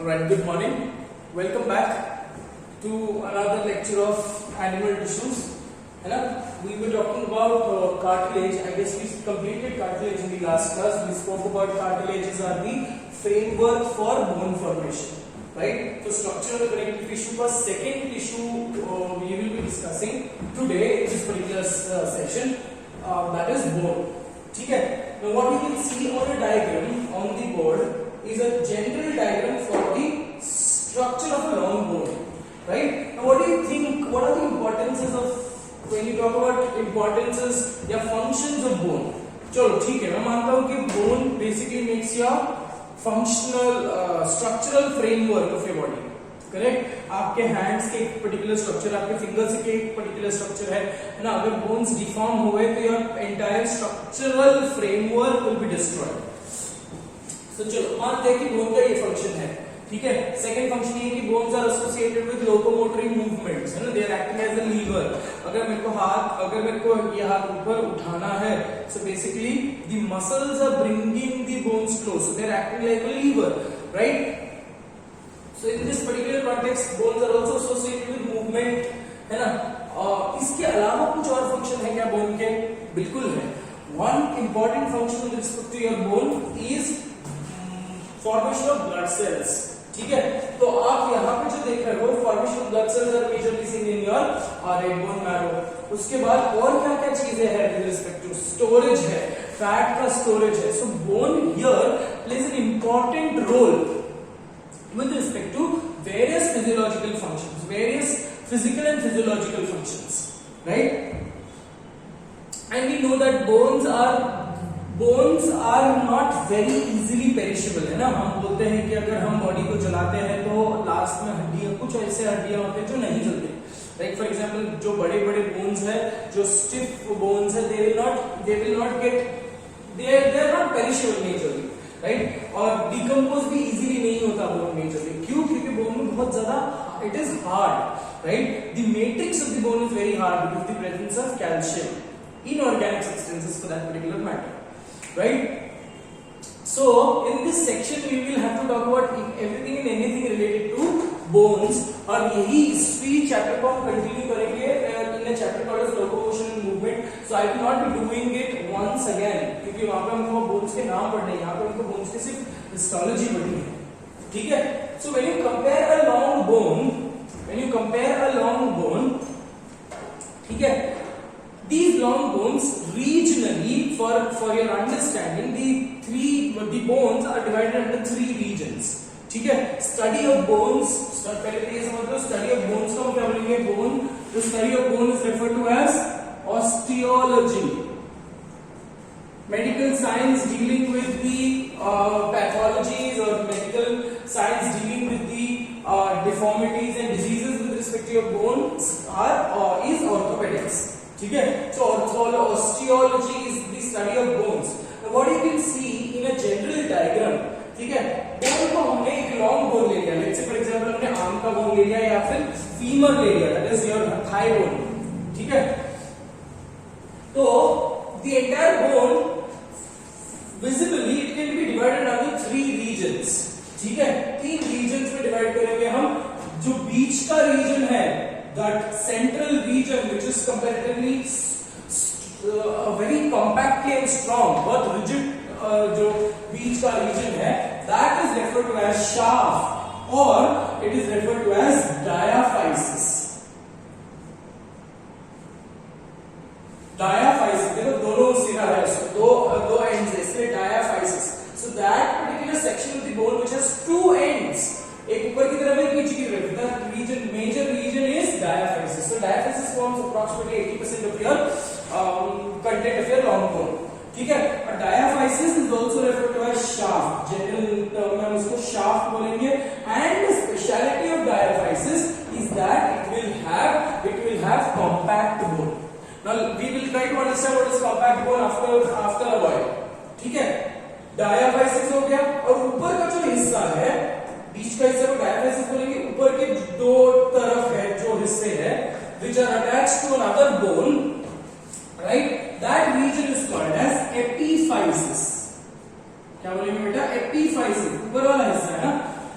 Alright, good morning. Welcome back to another lecture of animal tissues. We were talking about cartilage. I guess we completed cartilage in the last class. We spoke about cartilages are the framework for bone formation. Right? So structure of the connective tissue का second tissue we will be discussing today in this particular session. That is bone. ठीक है? Now what you can see on a diagram on the board is a general diagram for the structure of a long bone, right? Now what do you think, what are the importances of, when you talk about importances या functions of bone? चलो ठीक है, मैं मानता हूँ कि bone basically makes your functional structural framework of your body, correct? आपके hands के एक particular structure, आपके fingers के एक particular structure है ना? अगर bones deform हुए तो your entire structural framework will be destroyed. तो चलो मानते हैं कि बोन का ये फंक्शन है, ठीक है. सेकंड फंक्शन ये कि bones are associated with locomotory movements, है ना. They are acting as a lever. अगर मेरे को ये हाथ ऊपर उठाना है, so basically the muscles are bringing the bones close, so they are acting like a lever, right. So in this particular context bones are also associated with movement, है ना. इसके अलावा कुछ और फंक्शन है क्या बोन के? बिल्कुल है. One important function with respect to your bone is formation of blood cells, ठीक है. तो आप यहाँ पे जो देख रहे हो formation of blood cells are majorly seen in your red bone marrow. उसके बाद और क्या क्या चीजें हैं विद रिस्पेक्ट टू? स्टोरेज है, फैट का स्टोरेज है. So bone here plays an important role with respect to various physiological functions, various physical and physiological functions, right. And we know that bones are not very easily perishable, है ना. हम बोलते हैं कि अगर हम बॉडी को जलाते हैं तो लास्ट में हड्डियां, कुछ ऐसे हड्डियां होते हैं जो नहीं जलते. लाइक फॉर एग्जांपल जो बड़े बड़े बोन्स है, जो स्टिफ बोन्स है, they will not get, they are not perishable naturally, right. और डिकम्पोज भी इजीली नहीं होता बोन नेचरली. क्यों? क्योंकि बोन में बहुत ज्यादा it is hard, right. The matrix of the bone is very hard because the presence of calcium, inorganic substances for that particular matter, right. So in this section we will have to talk about everything and anything related to bones, और यही इसी chapter को हम continue करेंगे in a chapter called as locomotion and movement. So I will not be doing it once again क्योंकि वहां पे हमको बोन्स के नाम पढ़ने हैं, यहाँ पे हमको बोन्स की सिर्फ हिस्टोलॉजी पढ़नी है, ठीक है. So when you compare a long bone, ठीक है, these long bones regionally, for your understanding, the bones are divided into three regions, ठीक है. Study of bones, पहले तो ये समझ लो study of bones का हम क्या बोलेंगे? Bone, the study of bone is referred to as osteology. Medical science dealing with the pathologies or medical science dealing with the deformities and diseases with respect to your bones is orthopedics, ठीक है. So osteology is the study of bones. Now what you can see in a general diagram, ठीक है, bone को हमने एक long bone ले लिया, let's say for example हमने आर्म का बोन ले लिया या फिर फीमर ले लिया, that is your thigh bone, ठीक है. तो the entire bone visibly it can be divided into three regions, ठीक है. तीन रीजन्स में डिवाइड करेंगे हम. जो बीच का रीजन है, that central region which is comparatively very compactly and strong, बहुत rigid, जो बीच का region है, that is referred to as shaft or it is referred to as diaphysis. Diaphysis, देखो दोनों सिरा है, दो ends है, इसलिए diaphysis. So that particular section of the bone which has two ends, एक ऊपर की तरफ एक नीचे की तरफ, the region, major region is diaphysis. So diaphysis forms approximately 80% of your content of your long bone, ठीक है. और diaphysis is also referred to as shaft, general term में हम इसको shaft बोलेंगे. And the speciality of diaphysis is that it will have compact bone. Now we will try to understand what is compact bone after a while, ठीक है. diaphysis हो गया, और ऊपर का जो हिस्सा है, बीच का हिस्सा को डायफाइसिस बोलेंगे. ऊपर के दो तरफ है जो हिस्से हैं which are attached to another bone, right, that region is called as epiphysis. क्या बोलेंगे बेटा? एपीफाइसिस, ऊपर वाला हिस्सा है ना.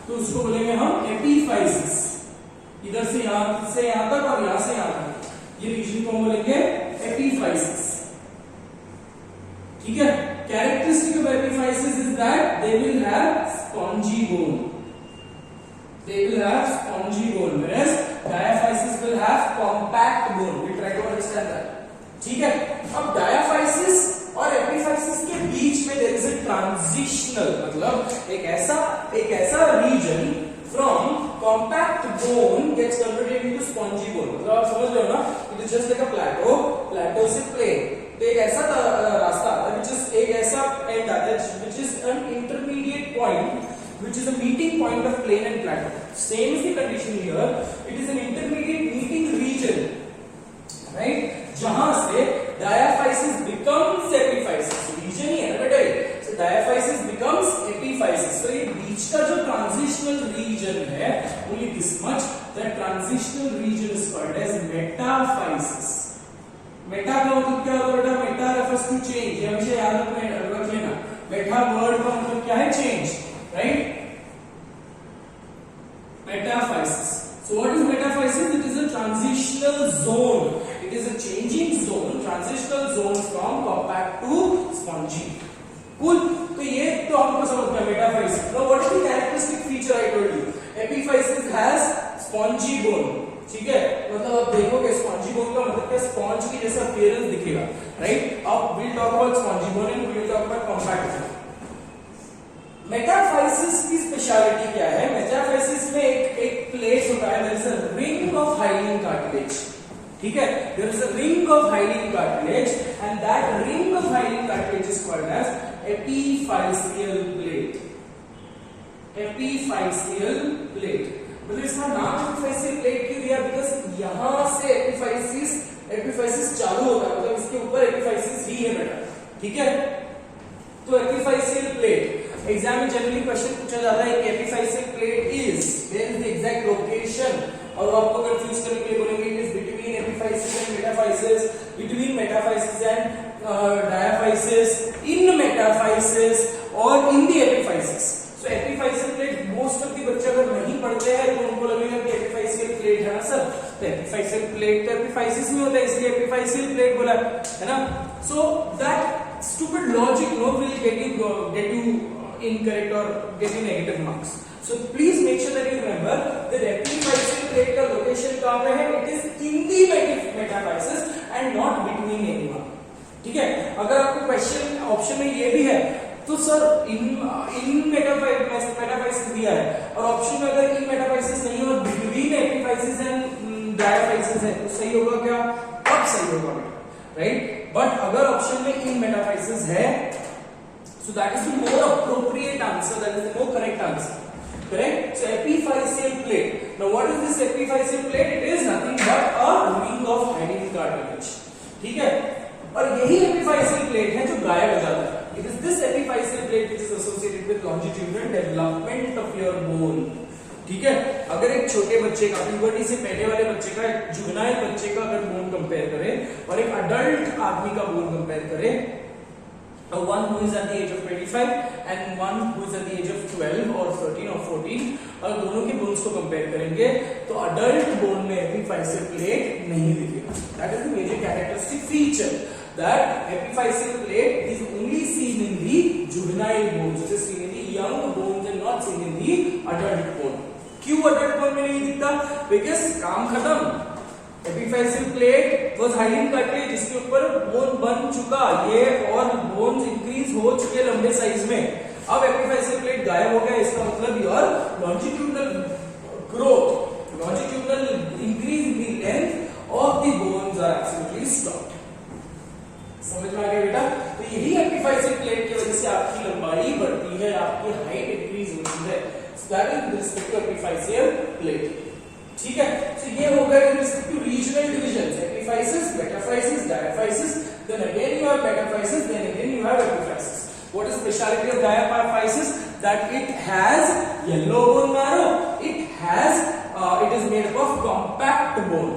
तो उसको बोलेंगे हम एपिफाइसिस। इधर से यहां तक और यहां से यहां तक, ये रीजन को बोलेंगे एपिफाइसिस। ठीक है। Characteristic of epiphysis is that they will have spongy bone, they will have spongy bone, whereas diaphysis will have compact bone. We try to understand that. ठीक है। अब diaphysis और epiphysis के बीच में there is a transitional, मतलब एक ऐसा region from compact bone gets converted into spongy bone. मतलब आप समझ रहे हो ना, it is just like a plateau से plane। तो एक ऐसा रास्ता आता है which is एक ऐसा end आता है which is an intermediate point, which is a meeting point of plane and plateau. Same is the condition here. It is an intermediate meeting region, right? जहां से diaphysis becomes epiphysis. Region ही है ना बेटा ये। So diaphysis becomes epiphysis. So ये बीच का जो transitional region है, only this much, that transitional region is called as metaphysis. Meta का मतलब क्या होता है बेटा? Meta refers to change. ये हमेशा याद रख लेना। मेटा वर्ड का मतलब क्या है? Change. Right? Metaphysis. So what is metaphysis? It is a transitional zone. It is a changing zone, transitional zone from compact to spongy. Cool. तो ये तो आपको समझ में metaphysis. Now what is the characteristic feature I told you? Epiphysis has spongy bone. ठीक है, मतलब आप देखोगे स्पॉन्जी बोन का मतलब क्या? स्पॉन्ज की जैसा अपीयरेंस दिखेगा, राइट? अब we'll talk about spongy bone and we'll talk about compact bone. Metaphysis की स्पेशलिटी क्या है? मेटाफाइसिस में एक प्लेट होता है, there is a ring of hyaline cartilage. ठीक है, there is a ring of hyaline cartilage and that ring of hyaline cartilage is called as epiphyseal plate. Epiphyseal plate मतलब इसका नाम एपिफाइसियल प्लेट क्यों दिया? बिकॉज यहां से एपिफाइसिस चालू होता है, मतलब इसके ऊपर एपिफाइसिस ही है बेटा। ठीक है, तो एपिफाइसियल प्लेट एग्जाम में जनरली क्वेश्चन पूछा जाता है कि epiphyseal plate is, where is the exact location, और आपको कंफ्यूज करने के लिए बोलेंगे it is between epiphysis and metaphysis, between metaphysis and diaphysis, in metaphysis और in the epiphysis. So epiphyseal plate most of the बच्चे अगर नहीं पढ़ते हैं तो उनको लगेगा कि एपिफाइसियल प्लेट है ना सर, तो एपिफाइसियल प्लेट तो एपिफाइसिस में होता है इसलिए एपिफाइसियल प्लेट बोला है ना। So that stupid logic no will get you incorrect or get you negative marks. So please make sure that you remember that epiphyseal plate का location कहाँ पे है? It is in the metaphysis and not between anyone. ठीक है, अगर आपको question option में ये भी है तो सर इन मेटाफाइसिस दिया है और ऑप्शन में अगर इन मेटाफाइसिस नहीं हो, बिटवीन एपिफाइसिस एंड डायाफाइसिस है, तो सही होगा क्या? अब सही होगा राइट। बट अगर ऑप्शन में इन मेटाफाइसिस है, so that is the more appropriate answer, that is the more correct answer, correct? So epiphyseal plate. Now what is this epiphyseal plate? It is nothing but a ring of hyaline cartilage. ठीक है, और यही epiphyseal plate है जो गायब हो जाता है। It is this epiphyseal plate which is associated with longitudinal development of your bone. ठीक है, अगर एक छोटे बच्चे का, प्यूबर्टी से पहले वाले बच्चे का, एक जुवेनाइल बच्चे का अगर बोन कंपेयर करें और एक अडल्ट आदमी का बोन कंपेयर करें, one who is at the age of 25 and one who is at the age of 12 or 13 or 14, अगर दोनों के बोन्स को कंपेयर करेंगे तो अडल्ट बोन में एपिफाइसियल प्लेट नहीं दिखेगा। That is the major characteristic feature, that epiphyseal plate is only seen in the juvenile bones, it is seen in the young bones and not seen in the adult bone. क्यों adult bone में नहीं दिखता? Because काम खत्म। Epiphyseal plate was hyaline cartilage, जिसके ऊपर bone बन चुका, ये और बोन्स इंक्रीज हो चुके लंबे साइज में। अब एपिफाइसियल प्लेट गायब हो गया, इसका मतलब your longitudinal growth, longitudinal increase in the length of the bones are absolutely stopped. समझ में आ गया बेटा? तो यही एपिफाइसियल प्लेट की वजह से आपकी लंबाई बढ़ती है, आपकी हाइट इंक्रीज होती है। So that is with respect to epiphyseal plate. ठीक है, तो ये हो गया with respect to regional divisions, epiphysis, metaphysis, diaphysis, then again you have metaphysis, then again you have epiphysis. What is the speciality of diaphysis? That it has yellow bone marrow. It is made up of compact bone.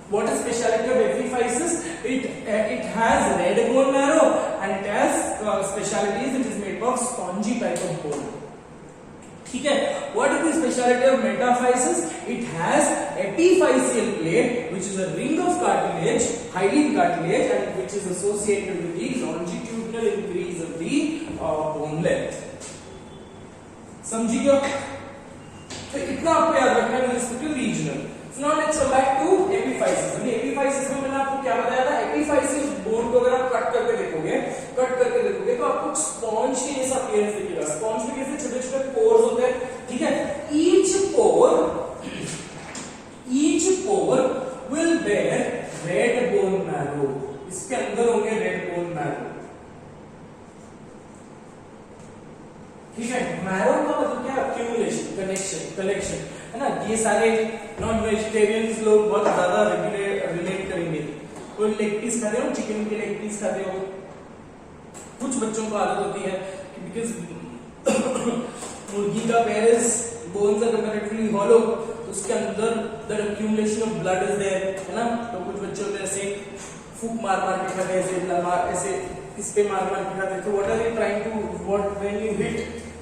What is speciality of epiphysis? It has red bone marrow and it has specialities. It is made up of spongy type of bone. ठीक है. What is the speciality of metaphysis? It has epiphyseal plate, which is a ring of cartilage, hyaline cartilage, and which is associated with the longitudinal increase of the bone length. समझिए? तो इतना आपको याद रखना है with respect to regional. So now let's come back to epiphysis. epiphysis में मैंने आपको क्या बताया था? epiphysis बोन को अगर आप कट करके देखोगे तो आपको स्पॉन्ज के जैसा अपीयरेंस दिखेगा. स्पॉन्ज में कैसे छोटे-छोटे पोर्स होते हैं, ठीक है. each pore will bear red bone marrow. इसके अंदर होंगे red bone marrow. ठीक है. मैरो का मतलब क्या? एक्यूमुलेशन, कलेक्शन, है ना. ये सारे नॉन वेजिटेरियंस लोग बहुत ज्यादा रिलेट करेंगे. कोई लेग पीस खाते हो, चिकन के लेग पीस खाते हो. कुछ बच्चों को आदत होती है बिकॉज मुर्गी का पेरेस बोन्स आर कंपैरेटिवली हॉलो, तो उसके अंदर the accumulation of blood is there, है ना. तो कुछ बच्चों को ऐसे फूक मार के खाते हैं, ऐसे इस पे मार के खाते हैं. तो what are you trying to, what when you hit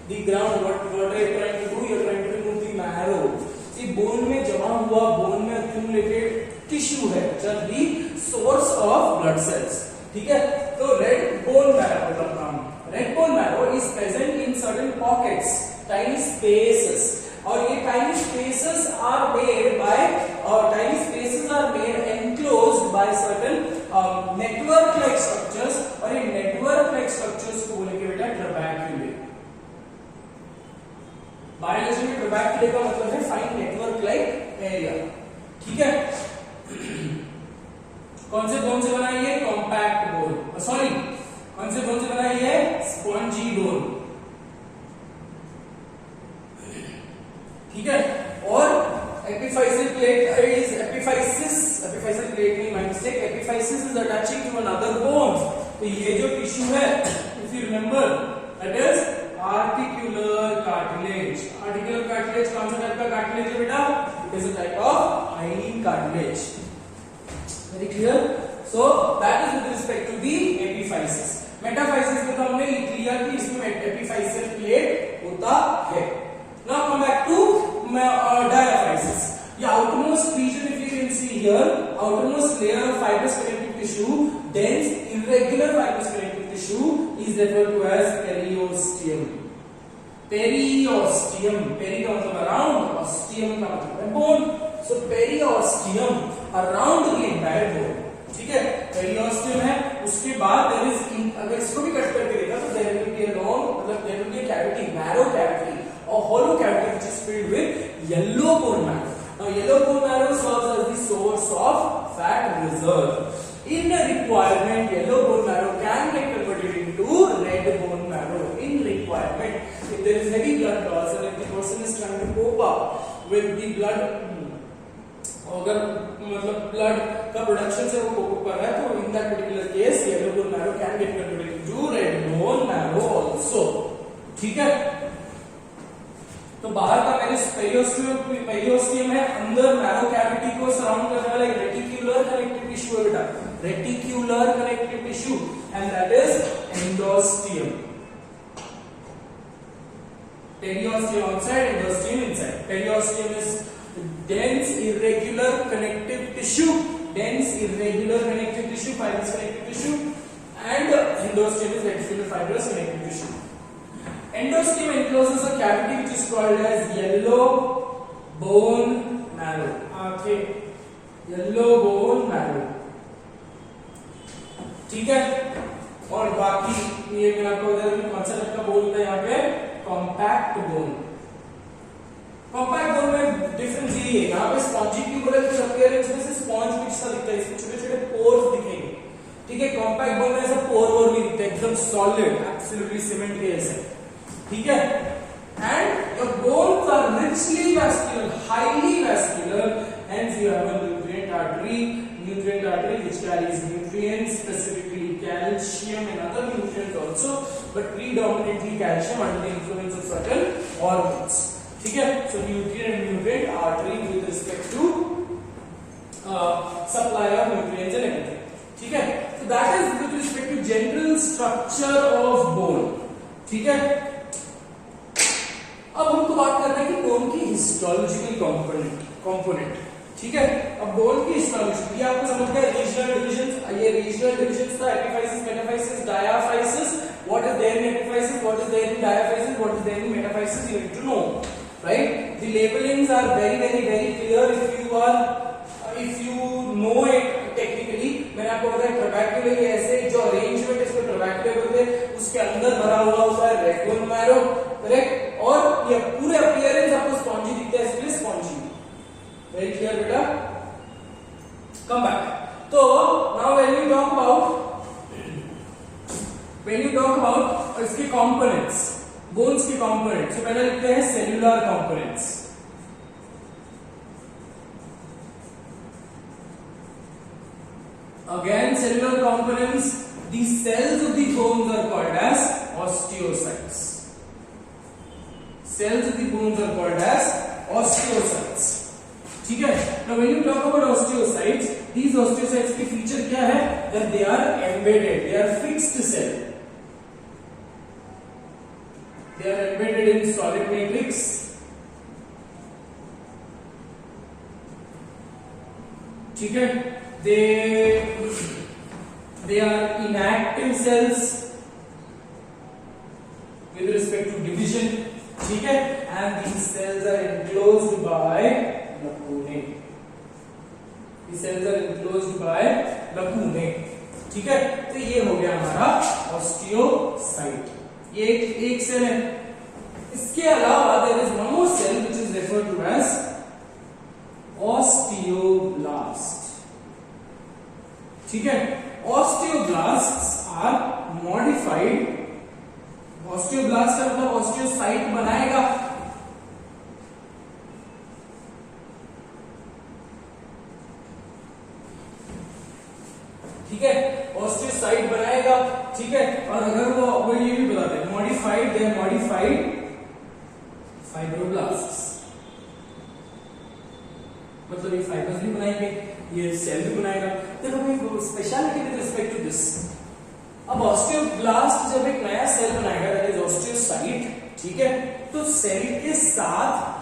the ground, what are you trying to do? You are trying to remove the marrow. See bone में जमा हुआ, बोन में एक्यूमुलेटेड टिश्यू है, जब the source of blood cells. ठीक है. तो red bone marrow का नाम, red bone marrow is present in certain pockets, tiny spaces. और ये tiny spaces are made by, और tiny spaces are made enclosed by certain network like structures. और ये नेटवर्क लाइक स्ट्रक्चर्स को बोलेंगे बेटा ट्रबैक्यूले. बायोलॉजी में ट्रबैक्यूले का मतलब है फाइन नेटवर्क लाइक एरिया. ठीक है. कौन से बोन से बना है? कॉम्पैक्ट बोन, सॉरी कौन से बोन से बना है? Spongy bone. ठीक है. और epiphyseal plate is epiphyseal plate नहीं, my mistake. Epiphysis is attaching to another bone. तो ये जो टिश्यू है, if you remember, that is articular cartilage. Articular cartilage कौन सा टाइप का cartilage है बेटा? It is a type of hyaline cartilage. Very clear? So that is with respect to the epiphysis. Metaphysis में तो हमने लिख लिया कि इसमें epiphyseal plate होता है. Now come back to diaphysis. The outermost region, if you can see here, outermost layer of fibrous connective tissue, dense irregular fibrous connective tissue, is referred to as periosteum. Periosteum. Peri का मतलब around, osteum का मतलब है bone. So periosteum around the entire bone. ठीक है. periosteum है. उसके बाद there is, अगर इसको भी कट करके देखा तो there will be a long, मतलब there will be a cavity, narrow cavity, a hollow cavity which is filled with yellow bone marrow. Now yellow bone marrow serves as the source of fat reserve. In a requirement, yellow bone marrow can get converted into red bone marrow. In requirement, if there is heavy blood loss and if the person is trying to cope up with the blood, अगर मतलब blood का production से वो कोप कर रहा है, तो in that particular case yellow bone marrow can get converted into red bone marrow also. ठीक है. तो बाहर का पेरियोस्टियम है, अंदर मैरो कैविटी को सराउंड करने वाला एक रेटिक्युलर कनेक्टिव टिश्यू है बेटा, reticular connective tissue, and that is endosteum. Periosteum outside, endosteum inside. Periosteum is dense irregular connective tissue, fibrous connective tissue, and endosteum is reticular fibrous connective tissue. Endosteum encloses a cavity which is called as yellow bone marrow. Okay, yellow bone marrow. ठीक है. और बाकी ये मैं आपको बता दूं कौन सा टाइप का बोन है यहाँ पे, कॉम्पैक्ट बोन. कॉम्पैक्ट बोन में डिफरेंस ये है, यहाँ पे स्पॉन्जी ट्यूबुलर के अपीयरेंस में से स्पॉन्ज कुछ सा दिखता है, इसमें छोटे-छोटे पोर्स दिखेंगे. ठीक है. कॉम्पैक्ट बोन में ऐसा पोर नहीं दिखता, एकदम सॉलिड, एब्सोल्युटली सीमेंट के जैसे. ठीक है. And your bones are richly vascular, highly vascular, hence you have a nutrient artery which carries nutrients, specifically calcium and other nutrients also, but predominantly calcium under the influence of certain hormones. ठीक है. So nutrient artery with respect to supply of nutrients and everything. ठीक है. So that is with respect to general structure of bone. ठीक है. अब हमको बात histological component. ठीक है, अब बोन की हिस्टोलॉजी ये आपको समझ गया। रीजनल डिविजन्स, ये रीजनल डिविजन्स था epiphysis, metaphysis, diaphysis. What is there in epiphysis, what is there in diaphysis, what is there in metaphysis, you need to know, right. The labellings are very clear if you know it technically। मैंने आपको बताया ट्रबैक्युलर ऐसे जो arrangement है इसको ट्रबैक्युलर बोलते हैं, उसके अंदर भरा हुआ होता है रेगुलर मैरो, करेक्ट। और ये पूरे अपीयरेंस आपको स्पॉन्जी दिखता है, इसलिए स्पॉन्जी। वेरी क्लियर बेटा, कम बैक। तो now when you talk about इसके कंपोनेंट्स, बोन्स के कंपोनेंट्स, तो पहले लिखते हैं cellular components. Again, cellular components, the cells of the bones are called as osteocytes. Cells of the bones are called as osteocytes. ठीक है, now when you talk about osteocytes, these osteocytes की feature क्या है? That they are embedded, they are fixed cell. They are embedded in solid matrix. ठीक है, they are inactive cells with respect to division, ठीक है, and these cells are enclosed by lacunae. These cells are enclosed by lacunae, ठीक है। तो ये हो गया हमारा ऑस्टियोसाइट, ये एक सेल है। इसके अलावा there is one more cell which is referred to as osteoblast, ठीक है। Osteoblasts are modified, osteoblast का मतलब ऑस्टियोसाइट बनाएगा, ठीक है, ऑस्टियोसाइट बनाएगा, ठीक है। और अगर वो ये भी बताते हैं modified, they are modified fibroblasts, मतलब ये फाइबर्स भी बनाएंगे, ये सेल भी बनाएगा। देखो भाई speciality with respect to this, अब ऑस्टियोब्लास्ट जब एक नया सेल बनाएगा दैट इज ऑस्टियोसाइट, ठीक है, तो सेल के साथ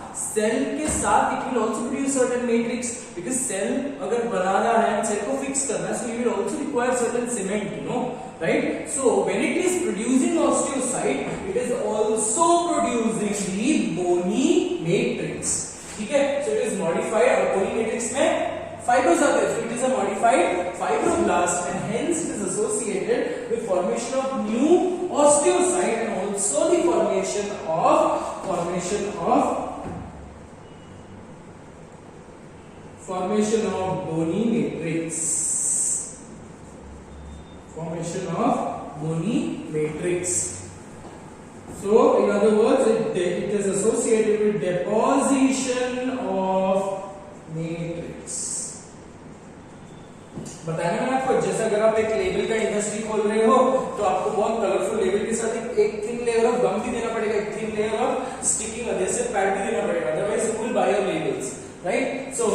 it will also produce certain matrix, because cell अगर बनाना है, सेल को फिक्स करना है, so you will also require certain cement, you know, right. So when it is producing osteocyte, it is also producing the bony matrix, ठीक है। So it is modified, और bony matrix में fibers are there, so it is a modified fibroblast, and hence it is associated with formation of new osteocyte and also the formation of bony matrix, so in other words it is associated with deposition of matrix। बताया मैंने आपको, जैसे अगर आप एक label का industry खोल रहे हो तो आपको बहुत कलरफुल लेबल के साथ एक थिन लेयर ऑफ गम भी देना पड़ेगा, एक thin layer of sticking adhesive pad भी देना पड़ेगा, otherwise you will buy your labels, right. So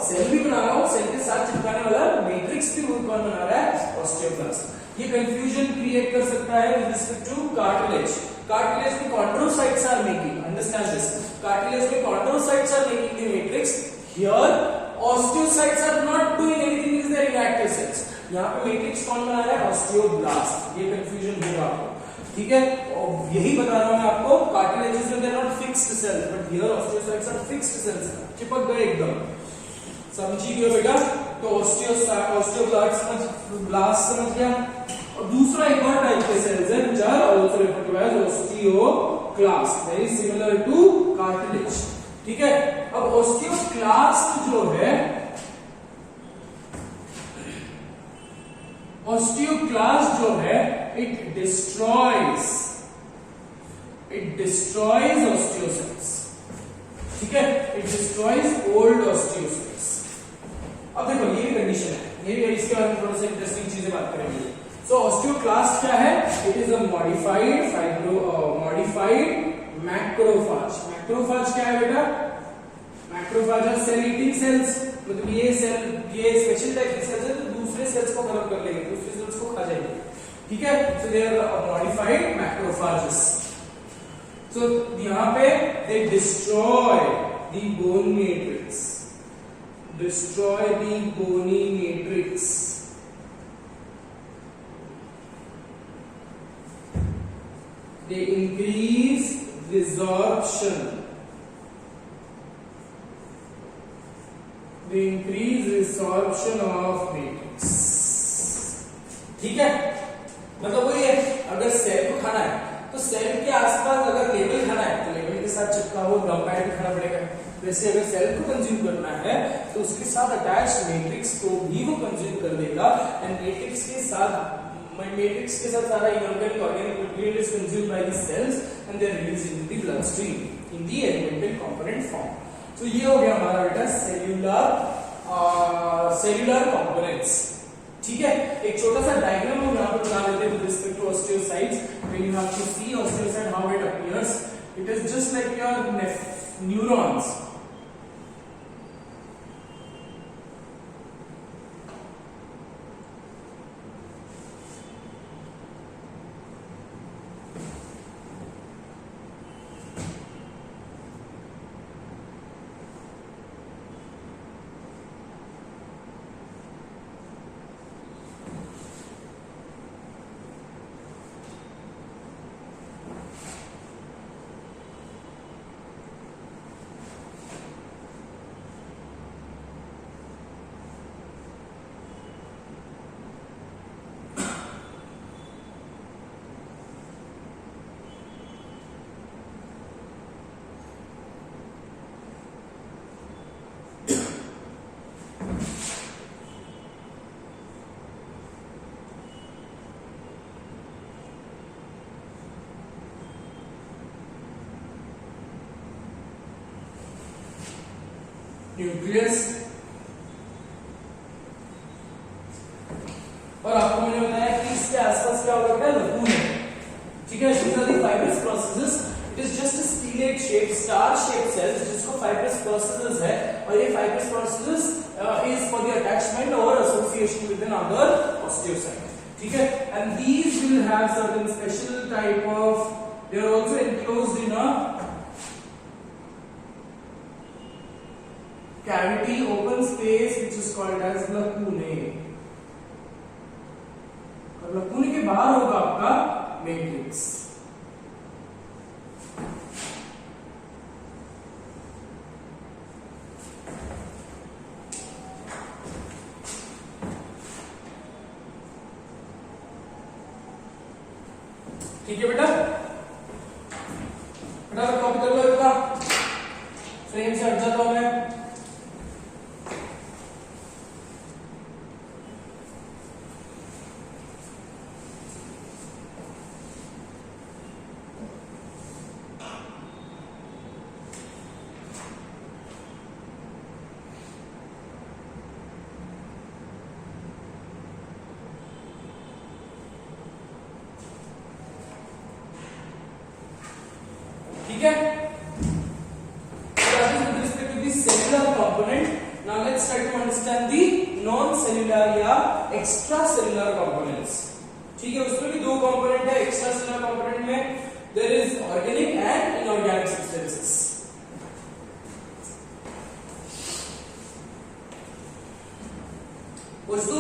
cell भी बना रहा हूं, सेल के साथ चिपकाने वाला मैट्रिक्स भी कौन बना रहा है? ऑस्टियोब्लास्ट। ये कंफ्यूजन क्रिएट कर सकता है with respect to cartilage. Cartilage में chondrocytes are making, understand this, cartilage में chondrocytes are making the matrix, here osteocytes are not doing anything, is their inactive cells। यहाँ पे मैट्रिक्स कौन बना रहा है? ऑस्टियोब्लास्ट। ये कंफ्यूजन होगा आपको, ठीक है। और यही बता रहा हूं मैं आपको, कार्टिलेजेस में they are not fixed cells, but here osteocytes are fixed cells, चिपक गए एकदम, समझी गए बेटा। तो ऑस्टियोब्लास्ट समझ गया। और दूसरा एक और टाइप के सेल्स है which are also referred to as osteoclast, very similar to cartilage, ठीक है। अब ऑस्टियोक्लास्ट जो है, इट डिस्ट्रॉयज ऑस्टियोसाइट्स, ठीक है, इट डिस्ट्रॉयज ओल्ड ऑस्टियोसाइट्स। अब देखो ये भी कंडीशन है, ये भी इसके बारे में थोड़ा सा इंटरेस्टिंग चीजें बात करेंगे। सो ऑस्टियोक्लास्ट क्या है? It is a modified macrophage. Macrophage क्या है बेटा? Macrophage are cell eating cells, मतलब ये स्पेशल टाइप की सेल्स है तो दूसरे सेल्स को खत्म कर लेंगे, दूसरे सेल्स को खा जाएंगे, ठीक है। सो दे आर मॉडिफाइड मैक्रोफाजेस। सो यहाँ पे दे destroy the bone matrix. Destroy the bony matrix. They increase resorption. They increase resorption of matrix. ठीक है, मतलब वही है, अगर सेल को खाना है तो सेल के आसपास अगर लेवल खाना है तो लेवल के साथ चिपका हुआ गम पैड भी खाना पड़ेगा। वैसे अगर सेल को कंज्यूम करना है तो उसके साथ अटैच मैट्रिक्स को भी वो कंज्यूम कर देगा। एंड मैट्रिक्स के साथ सारा inorganic organic material is consumed by the cells and they are released into the blood stream in the elemental component form. तो ये हो गया हमारा बेटा सेल्यूलर कंपोनेंट्स। ठीक है, एक छोटा सा डायग्राम हम यहाँ पर बना लेते हैं with respect to osteocytes. When you have to see osteocyte how it appears, it is just like your neurons. Nucleus, और आपको मैंने बताया कि इसके आसपास क्या होगा, लकून है। ठीक है, these are the fibrous processes. It is just a stellate shape, star shaped cells जिसको fibrous processes है, और ये fibrous processes is for the attachment or association with another osteocyte. ठीक है, and these will have certain special type of, they are also enclosed in a cavity, open space which is called as lacunae. और lacunae के बाहर होगा आपका matrix. ठीक है बेटा, कॉपी कर लो बेटा, फ्रेम से हट जाता हूं मैं। ठीक है, with respect to the cellular component, now let's try to understand the non-cellular या extracellular components. ठीक है, उसमें भी दो कंपोनेंट है। एक्स्ट्रासेलुलर कंपोनेंट में there is organic and inorganic substances. वस्तु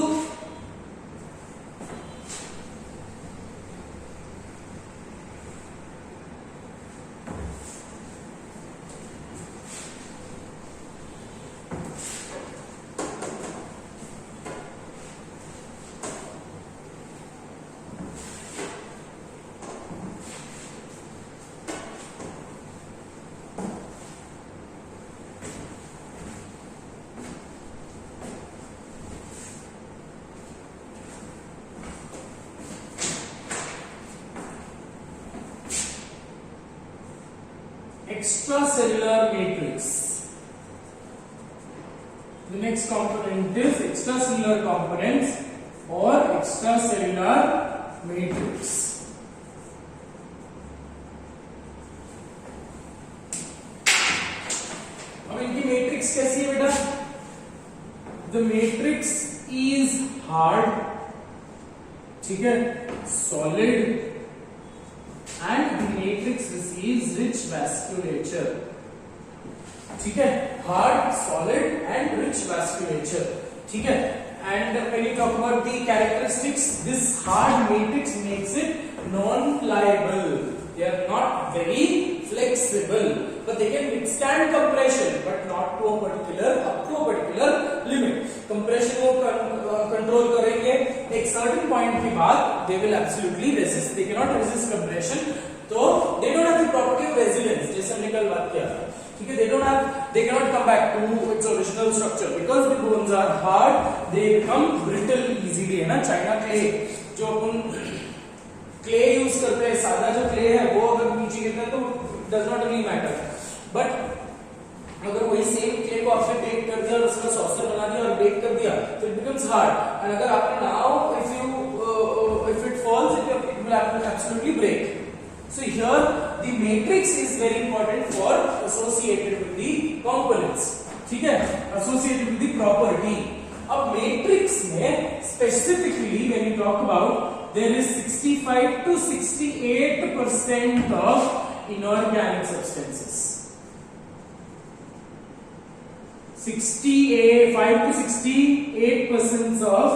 extracellular matrix. The next component is extracellular components or extracellular matrix. अब इनकी मैट्रिक्स कैसी है बेटा? The matrix is hard, ठीक है, solid, and the matrix receives rich vasculature. ठीक है, hard, solid and rich vasculature, ठीक है। And when you talk about the characteristics, this hard matrix makes it non-pliable. They are not very flexible, but they can withstand compression, but not to a particular limit. Compression को control करेंगे एक certain point के बाद, they will absolutely resist. They cannot resist compression, तो they don't have the property of resilience. जैसे हमने कल बात किया था, ठीक है। They cannot come back to its original structure because the bones are hard. They become brittle easily, है ना। चाइना क्ले, जो अपन क्ले यूज करते हैं, सादा जो क्ले है वो अगर नीचे गिरता है तो does not really matter, but अगर वही सेम क्ले को आपने बेक कर दिया और उसका सॉसर बना दिया और बेक कर दिया तो it becomes hard. And अगर आपने now if it falls it will absolutely break. So here the matrix is very important for associated with the components, ठीक है, associated with the property. अब matrix में specifically when you talk about, there is 65 to 68% of inorganic substances. 65 to 68% of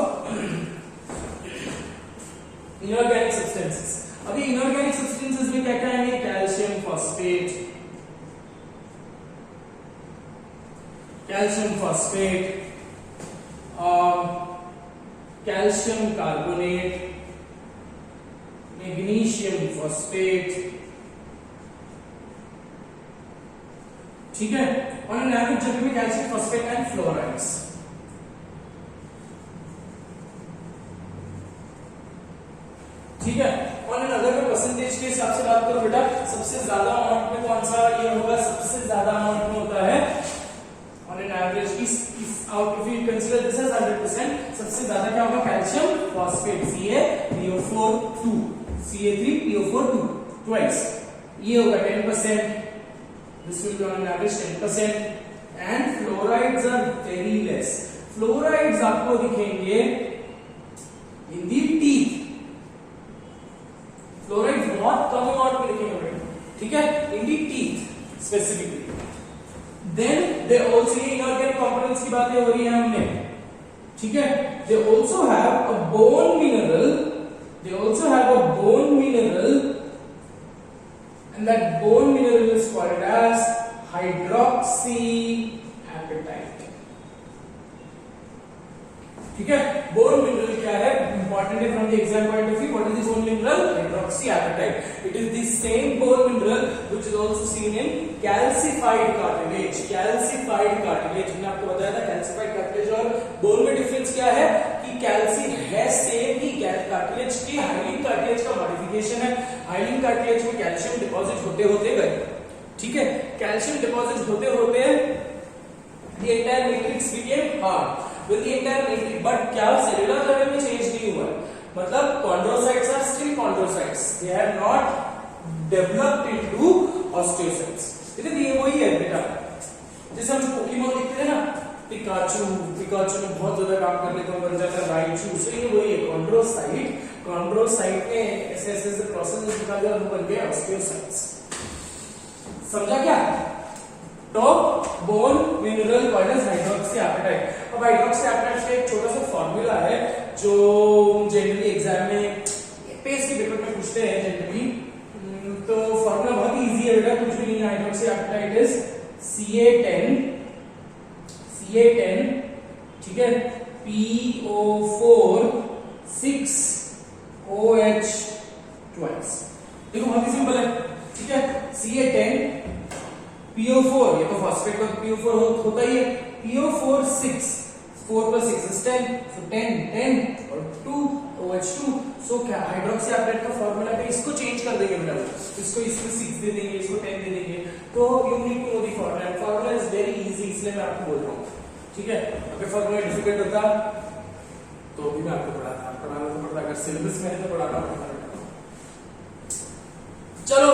inorganic substances. अभी inorganic substances में क्या क्या है? Calcium phosphate, calcium carbonate, magnesium phosphate, ठीक है। और एनारोबिक जगह में कैल्शियम फॉस्फेट एंड फ्लोराइड्स, ठीक है। और अगर मैं परसेंटेज के हिसाब से बात करूं बेटा, सबसे ज्यादा अमाउंट में कौन सा ये होगा? सबसे ज्यादा अमाउंट में होता है on an average is out if you consider this as 100%, सबसे ज्यादा क्या होगा? Calcium phosphate, CaPO4 2, Ca3PO4 2 twice, ये होगा 10%, this will be on an average 10%, and fluorides are very less. Fluorides आपको दिखेंगे इन दी टीथ, फ्लोराइड बहुत कम अमाउंट में दिखेंगे, ठीक है, in the teeth specifically. Then they also, ये इनऑर्गेनिक कंपोनेंट्स की बातें हो रही है हमने, ठीक है। They also have a bone mineral, and that bone mineral is called as hydroxy apatite, ठीक है। बोन मिनरल क्या है? इंपॉर्टेंट है from the exam point of view. What is this bone mineral? Hydroxy apatite. It is the same bone mineral which is also seen in calcified cartilage. मैंने आपको बताया था calcified cartilage और bone में difference क्या है कि कैल्सी है सेम ही, कार्टिलेज की हाइलिंग कार्टिलेज का मॉडिफिकेशन है। हाइलिंग कार्टिलेज में कैल्शियम डिपॉजिट होते गए, ठीक है। कैल्शियम डिपॉजिट होते the entire matrix became hard with the entire matrix, but क्या सेलुलर लेवल में चेंज नहीं हुआ, मतलब chondrocytes are still chondrocytes, they have not developed into osteocytes। देखिए ये वही है बेटा, जैसे हम पोकेमोन देखते हैं ना, पिकाचू में बहुत ज्यादा काम करने को बन जाता है राइचू, सो ये वही है chondrocyte में ऐसे प्रोसेस निकाल दिया और बन गए osteocytes। समझा क्या? तो bone mineral called as hydroxy apatite. अब हाइड्रोक्सी एपेटाइट का एक छोटा सा फॉर्मूला है जो जनरली एग्जाम में पेस के पेपर में पूछते हैं जनरली, तो फॉर्मूला बहुत इजी है बेटा, कुछ भी नहीं है। हाइड्रोक्सी एपेटाइट इज CA10, ठीक है, PO4 6OH ट्वाइस। देखो बहुत ही सिंपल है, ठीक है। CA10 PO4, ये तो फॉस्फेट का PO4 होता ही है, PO4 6, 4 + 6 is 10, so 10 और 2 OH2। सो क्या हाइड्रोक्सी एपेटाइट का फॉर्मूला है, इसको चेंज कर देंगे बेटा, इसको 6 दे देंगे, इसको 10 दे देंगे, तो you need to know the formula. Formula is very easy, इसलिए मैं आपको बोल रहा हूँ, ठीक है। अगर फॉर्मूला डिफिकल्ट होता तो भी मैं आपको पढ़ाना तो पड़ता, अगर सिलेबस में है तो पढ़ाना पड़ता। चलो,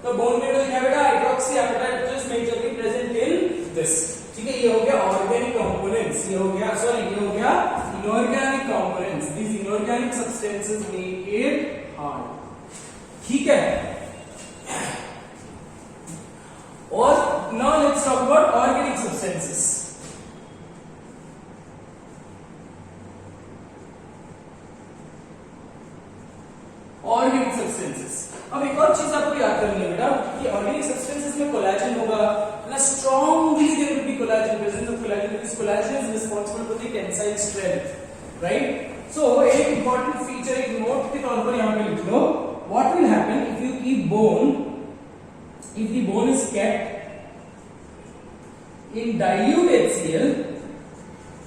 तो बोन मिनरल क्या बेटा? Hydroxy apatite which is majorly present in this, ठीक है। ये हो गया ऑर्गेनिक कंपोनेंट्स, ये हो गया inorganic components. This inorganic substances make it hard, ठीक है। और नाउ लेट्स टॉक अबाउट एक और चीज आपको याद करनी है बेटा कि ऑर्गेनिक सब्सटेंसेस में कोलेजन होगा ना, strongly there will be collagen, presence of collagen, because collagen is responsible for the tensile strength, right? So एक इंपॉर्टेंट फीचर एक नोट के तौर पर यहां पे लिख लो, what will happen if you keep bone, if the bone is kept in dilute HCl,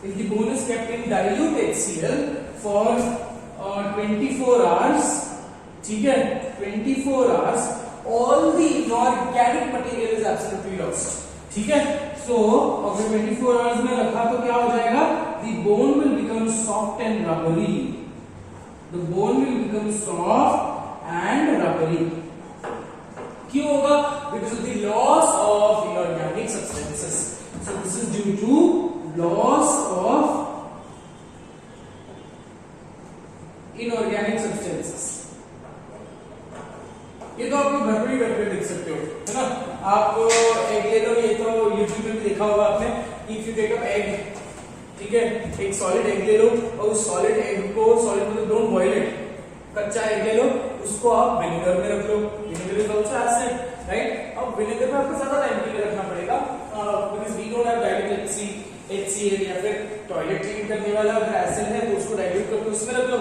if the bone is kept in dilute HCl for 24 hours, ठीक है, 24 hours, all the inorganic material is absolutely lost, ठीक है? So अगर 24 hours में रखा तो क्या हो जाएगा? The bone will become soft and rubbery. The bone will become soft and rubbery. क्यों होगा? Because of the loss of inorganic substances. So this is due to loss of inorganic substances. ये तो आप घर पर ही करके देख सकते हो, है ना? आप एग ले लो, ये तो यूट्यूब पे भी देखा होगा आपने, if you take up egg, ठीक है, एक सॉलिड एग ले लो और उस सॉलिड एग को, सॉलिड मतलब डोंट बॉईल इट, कच्चा एग ले लो, उसको आप विनेगर में रख लो, vinegar is also acid, right? अब विनेगर में आपको ज्यादा टाइम के लिए रखना पड़ेगा, because we don't have diluted HCl, या फिर टॉयलेट क्लीन करने वाला अगर एसिड है तो उसको डाइल्यूट करके उसमें रख लो,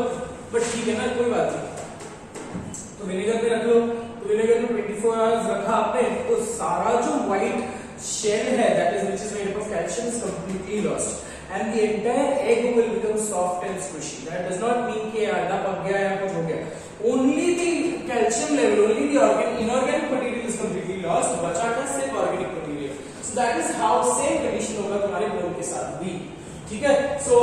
बट ठीक है ना, कोई बात नहीं, तो विनेगर में रख लो। तो विनेगर में 24 आवर्स रखा आपने तो सारा जो व्हाइट शेल है, that is which is made up of calcium, is completely lost and the entire egg will become soft and squishy. That does not mean कि अंडा पक गया या कुछ हो गया, only the calcium level, only the inorganic material is completely lost, बचा क्या? सिर्फ organic material. So that is how same condition होगा तुम्हारे बोन के साथ भी, ठीक है? So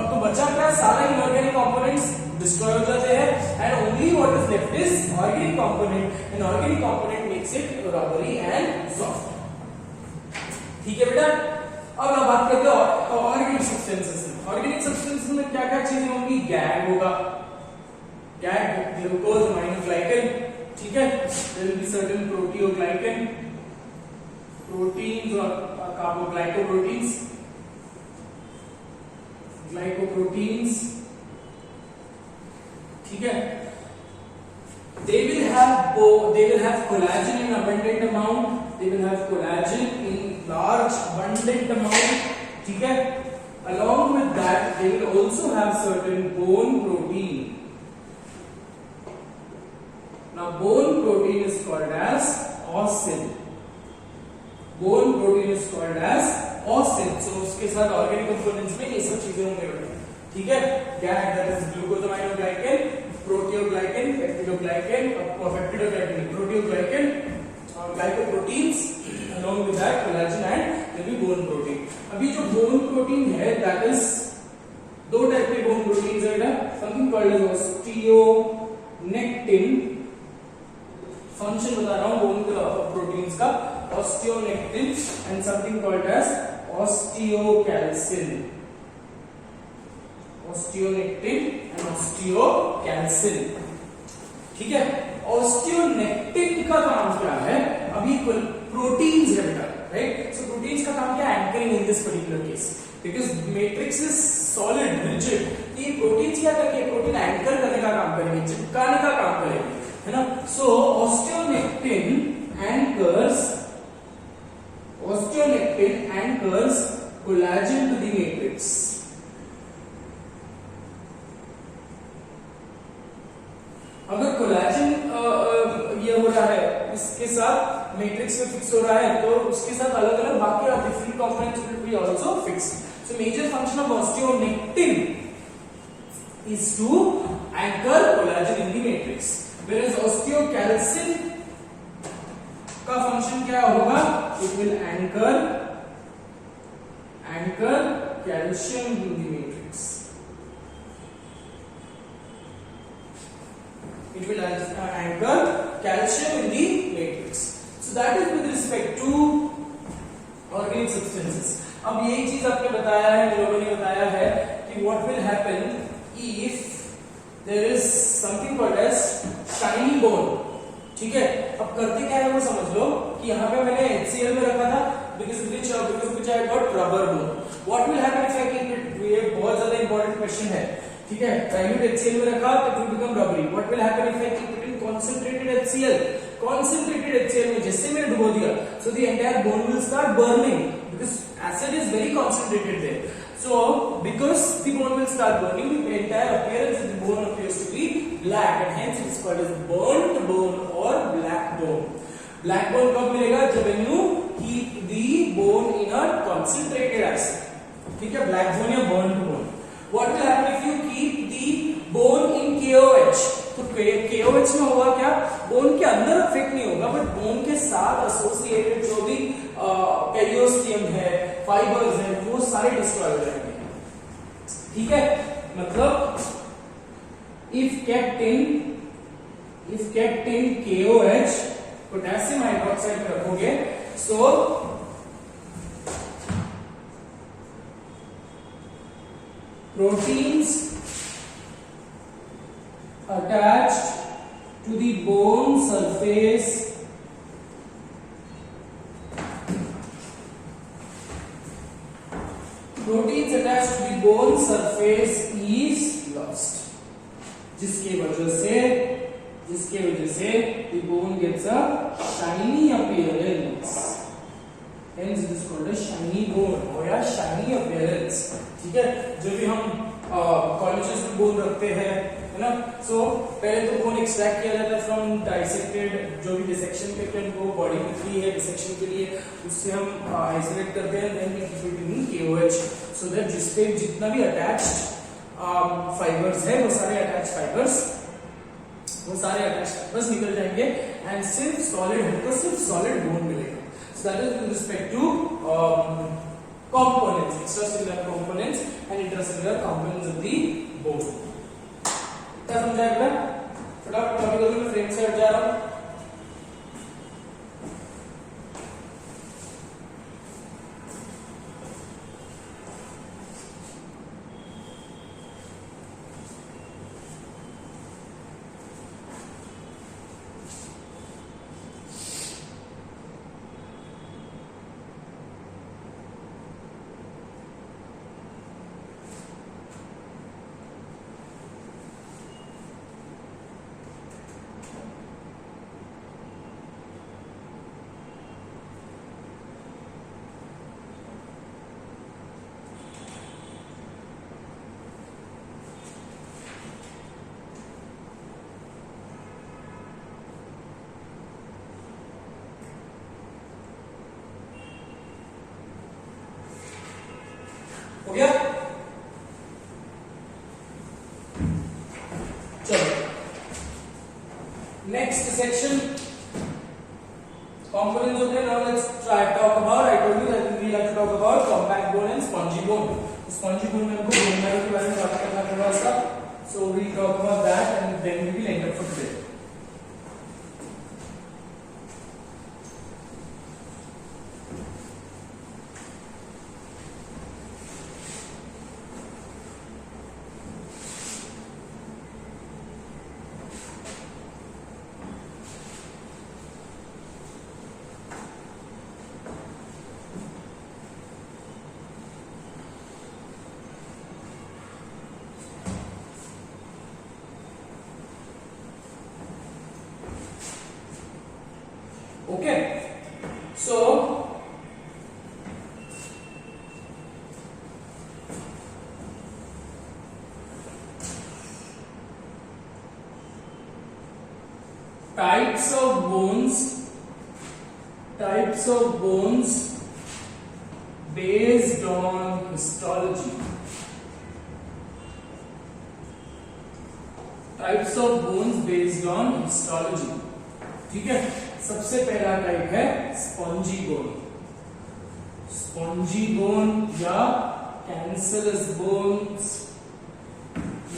तो बचा क्या? सारा inorganic components destroy हो जाते हैं and only what is left is organic component, and organic component makes it rubbery and soft, ठीक है बेटा? अब हम बात करते हैं ऑर्गेनिक सब्सटेंसेस में। ऑर्गेनिक सब्सटेंसेस में क्या क्या चीजें होंगी? गैग होगा, गैग, ग्लूकोज, अमाइनोग्लाइकन, ठीक है, there will be certain proteoglycan, proteins और कार्बोग्लाइकोप्रोटीन्स, ग्लाइकोप्रोटीन्स, ठीक है, they will have collagen in abundant amount, they will have collagen in large abundant amount, ठीक है? Along with that they will also have certain bone protein. Now bone protein is called as ossin. Bone protein is called as ossin. So उसके साथ organic components में ये सब चीजें होंगे बेटा, ठीक है? Gag, that is glucosamminoglycan, proteoglycan, peptidoglycan, proteoglycan, glycoproteins, along with that collagen and there will be bone protein. अभी जो bone protein है, that is दो टाइप के bone proteins है बेटा, something called as osteonectin, function बता रहा हूँ bone proteins का, osteonectin, and something called as osteocalcin. Osteonectin and osteocalcin, ठीक है? ऑस्टियोनेक्टिन का काम क्या है? अभी प्रोटीन्स है बेटा, राइट? सो प्रोटीन्स का काम क्या है? Anchoring in this particular case, because matrix is solid, rigid, ये प्रोटीन्स क्या करेंगे? प्रोटीन एंकर करने का काम करेंगे, चिपकाने का काम करेंगे, है ना? So osteonectin anchors collagen to the matrix. अगर कोलेजन ये हो रहा है, इसके साथ मैट्रिक्स में फिक्स हो रहा है, तो उसके साथ अलग अलग बाकी different components will be also fixed. So major function of osteonectin is to anchor collagen in the matrix, whereas osteocalcin का फंक्शन क्या होगा? It will anchor calcium in the matrix. It will anchor calcium in the matrix. So that is with respect to organic substances. अब यही चीज आपने बताया है, लोगों ने बताया है कि what will happen if there is something called as shiny bone, ठीक है? अब करते क्या है वो समझ लो कि यहाँ पे मैंने HCl में रखा था, because which I got rubber bone. What will happen if I keep it? ये बहुत ज्यादा important question है, ठीक है? डाइल्यूट HCl में रखा तो it will become rubbery. What will happen if I keep it in concentrated HCl. Concentrated HCl में जैसे मैंने डुबो दिया, so the entire bone will start burning because acid is very concentrated there. So because the bone will start burning, the entire appearance of the bone appears to be black, and hence it is called as burnt bone or black bone. Black bone कब मिलेगा? जब you keep the bone in a concentrated acid. ठीक है, black bone या burnt bone. What will happen if you keep the bone in KOH? तो KOH में होगा क्या? बोन के अंदर अफेक्ट नहीं होगा, बट बोन के साथ एसोसिएटेड जो भी पेरियोस्टियम है, फाइबर्स है, वो सारे डिस्ट्रॉय हो जाएंगे. ठीक है, मतलब if kept in KOH, potassium hydroxide रखोगे, so proteins attached to the bone surface is lost, जिसके वजह से the bone gets a shiny appearance. Hence it is called a shiny bone or या shiny appearance. ठीक है, जो भी हम कॉलेजेस में बोन रखते हैं, है ना, सो पहले तो बोन एक्सट्रैक्ट किया जाता है फ्रॉम डाइसेक्टेड, जो भी डिसेक्शन पेपर वो बॉडी में फ्री है डिसेक्शन के लिए, उससे हम आइसोलेट करते हैं, then we keep it in KOH, so that जिसपे जितना भी अटैच्ड फाइबर्स है वो सारे अटैच्ड फाइबर्स निकल जाएंगे एंड सिर्फ सॉलिड हमको सिर्फ सॉलिड बोन मिलेगा. So that is with respect to components, extracellular components and intracellular components of the bone. क्या समझाया बेटा? फटाफट कॉपी करो, मैं फ्रेम से हट जा रहा हूं. हो गया? चलो next section components of the. Now let's talk about, I told you that we have to talk about compact bone and spongy bone. Spongy bone में हमको bone marrow के बारे में बात करना थोड़ा सा, so we'll talk about that and then we will end up for today. Okay, so types of bones based on histology. Types of bones based on histology. ठीक है, सबसे पहला टाइप है स्पॉन्जी बोन. स्पॉन्जी बोन या cancerous bones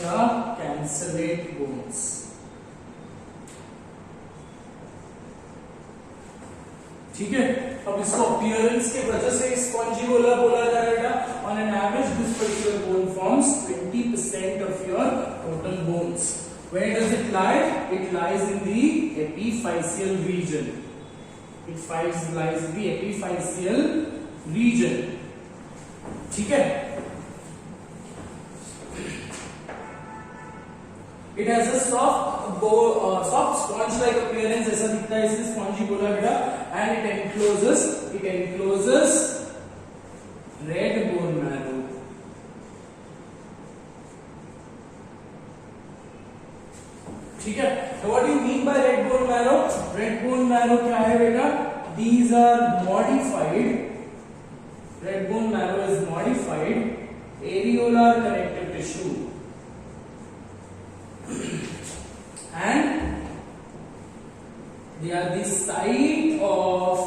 या कैंसलेट bones. ठीक है, अब इसको अपीयरेंस के वजह से स्पॉन्जी बोला जा रहा है. On an average this particular bone forms 20% of your total bones. Where does it lie? It lies in the epiphyseal region. It lies in the epiphyseal region. ठीक है? It has a soft soft sponge like appearance ऐसा दिखता है, इसलिए spongy बोला बेटा. And it encloses red bone marrow. ठीक है. So what do you mean by red bone marrow? Red bone marrow क्या है बेटा? These are modified. Red bone marrow is modified areolar connective tissue. And they are the site of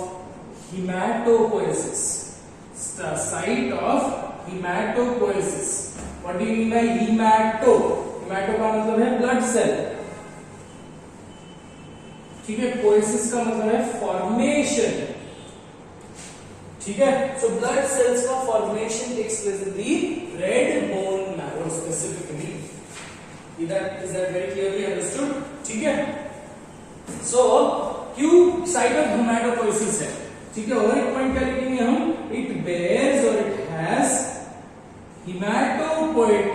hematopoiesis. Site of hematopoiesis. What do you mean by hemato? Hemato का मतलब है blood cell. ठीक है. पोएसिस का मतलब है फॉर्मेशन. ठीक है. So blood cells का formation takes place in the red bone marrow specifically. Is that very clearly understood? ठीक है. So Q site of hematopoiesis है. ठीक है. और एक पॉइंट क्या लिखेंगे हम? It bears or it has hematopoietic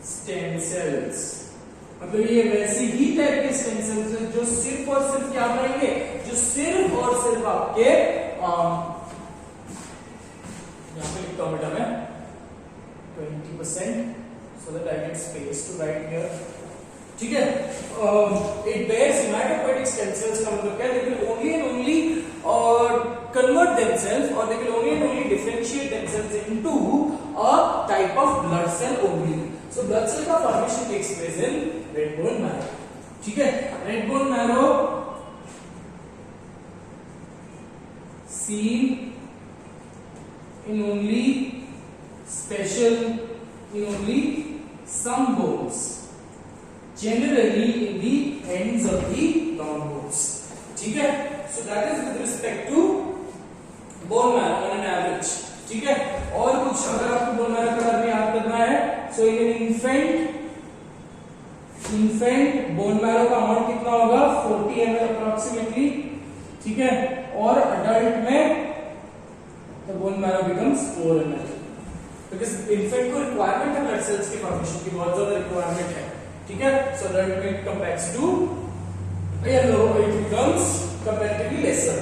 stem cells. मतलब ये वैसे ही टाइप के स्टेम सेल्स हैं जो सिर्फ और सिर्फ क्या बनाएंगे, जो सिर्फ और सिर्फ आपके यहाँ पे लिखता हूं बेटा मैं 20% so that I get space to write here. ठीक है. It bears hematopoietic stem cells का मतलब क्या? They will only and only convert themselves or they will only and only differentiate themselves into a type of blood cell only. So blood cell का formation takes place in red bone marrow. ठीक है. Red bone marrow seen in only some bones, generally in the ends of the long bones. ठीक है. So that is with respect to bone marrow on an average. ठीक है. और कुछ अगर आपको bone marrow का बारे में याद करना है, so in an infant bone marrow का अमाउंट कितना होगा? 40 ml approximately. ठीक है. और adult में the bone marrow becomes 4 ml. Because infant को requirement है blood cells के formation की, बहुत ज्यादा requirement है. ठीक है. So adult में compares to yellow, it becomes comparatively lesser.